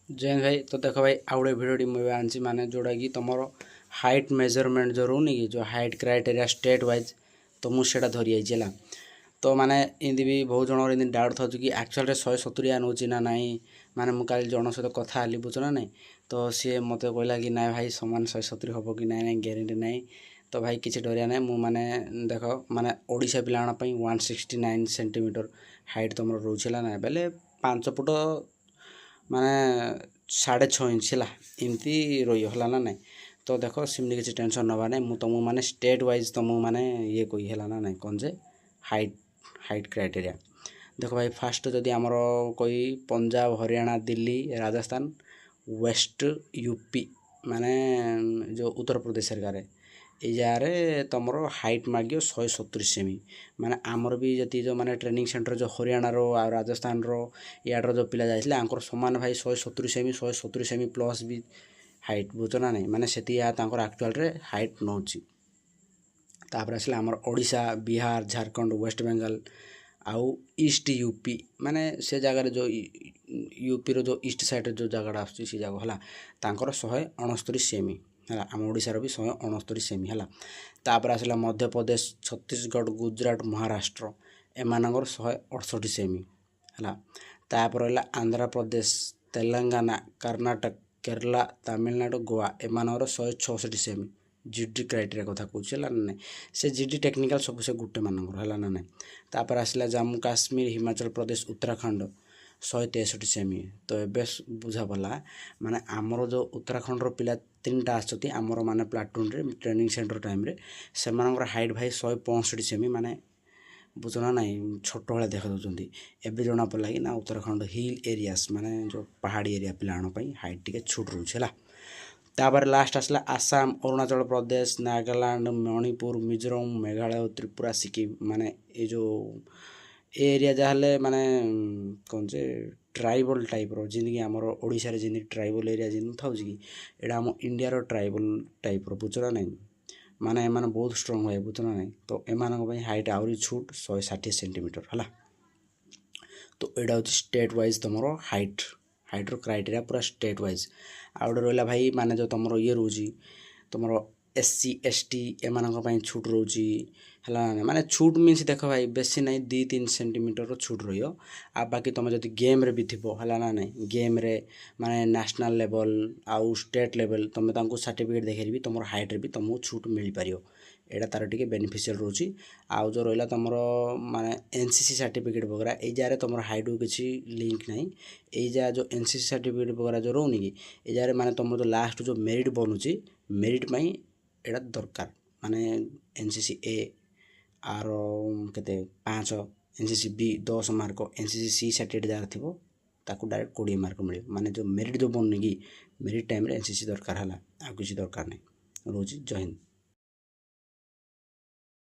जैन भाई तो देख भाई आउ गोटे भिडियोटी मुझे आनी माने जोटा कि तुम हाइट मेजरमेंट जो रोनी कि जो हाइट क्राइटेरिया स्टेट वाइज तो मुझे धरी आई तो माने इमती भी बहुत जन इमती डाउट था कि एक्चुअल 170 नौ ना नाई माने मुझे जन सहित कथा हेली बुझ ना नाई तो सी मत कहला कि ना भाई सामान 170 हम कि ना ग्यारंटी ना तो भाई किसी डरिया ना मुझे देख माने ओडिशा पिला 169 सेंटीमीटर हाइट तुम रोचेला ना बेले 5 फुट माने 6.5 इंच है एमती रही ना नाई तो देख सेमती किसी टेंशन नवा ना मुझे तुमको माने स्टेट वाइज तुमको माने ये कही है ना नाई कौन जे हाइट हाइट क्राइटेरिया देख भाई फास्ट जदि आमर कोई पंजाब हरियाणा दिल्ली राजस्थान वेस्ट यूपी माने जो उत्तर प्रदेश सरकार ये जगह तुम हाइट माग 170 सेमी माने आमर भी जी जो माने ट्रेनिंग सेंटर जो हरियाणा रो आ राजस्थान रो याडर जो पिला जाइए आंकर सामान भाई 170 सेमी प्लस भी हाइट बुझ ना नहीं माने से आक्चुअल रे हाइट नौची तापर आसले आमर ओडिशा बिहार झारखंड वेस्ट बेंगल आउ ईस्ट यूपी माने से जगह जो यूपी रो जो ईस्ट साइड जो जगह आस जगह है तांकर 169 सेमी है आम ओडिशार भी 169 सेमी है तापर आसला मध्य प्रदेश छत्तीसगढ़ गुजरात महाराष्ट्र एमानकर 168 सेमी है तापर रहा आंध्र प्रदेश तेलंगाना कर्नाटक केरला तमिलनाडु गोवा एमानकर 166 सेमी जीडी क्राइटेरिया कथा कहूँ ना से जीडी टेक्निकल सब से गोटे मानकर है ना तापर आसला जम्मू काश्मीर हिमाचल प्रदेश उत्तराखंड 163 सेमी तो ये बुझा पड़ा माने आमर जो उत्तराखंड पिला 3टा आसती आमर माने प्लाटून रे ट्रेनिंग सेंटर टाइम रे से हाइट भाई 165 सेमी माने बुझना ना छोट भाई देखा दूसरी एवं जना पड़ा कि ना उत्तराखंड हिल एरियास माने जो पहाड़ी एरिया पिलापाई हाइट टी छुट रोचे है तापर लास्ट आसला आसाम अरुणाचल प्रदेश नागालैंड मणिपुर मिजोरम मेघालय त्रिपुरा सिक्किम माने ये जो एरिया जहाँ माने कौन से ट्राइबल टाइप रो जिंदगी आमर ओडिशा रे जिंदगी ट्राइबल एरिया जिन था कि एटा आम इंडिया रो ट्राइबल टाइप रो बुझना नहीं माने एमाने बहुत स्ट्रॉन्ग है बुझना नहीं तो एमान हाइट आहरी छुट 160 सेंटीमीटर है तो यहाँ हूँ स्टेट वाइज तुम हाइट हाइट रो क्राइटेरिया पूरा स्टेट वाइज आ गए रहा भाई माने जो तुम ये रोच तुम SC ST एम छुट रोच है माने छुट मीन्स देख भाई बेसी ना 2-3 सेंटीमीटर छुट रही बाकी तुम जब गेम रे भी थी है ना नहीं गेम रे माने नेशनल लेवल आउ स्टेट लेवल तुम सर्टिफिकेट देखिए भी तुम हाइट रे भी तुमको छुट मिल पार एटा तार टिके बेनिफिशियल रोची आउ जो रहा तुम माने NCC सर्टिफिकेट वगैरह ये जगह तुम हाइट को किसी लिंक ना ये जगह जो NCC सर्टिफिकेट वगैरह जो रोनी कि ये जगह माने तुम जो लास्ट जो मेरिट बनूची मेरिट में एटा दरकार माने NCC A आर के 5 NCC B 10 mark NCC C certificate जगह थी ताकू डायरेक्ट 20 मार्क मिले माने जो मेरिट जो बननी कि मेरिट टाइम रे NCC दरकार है आ किसी दरकार नहीं रोजी जय हिंद।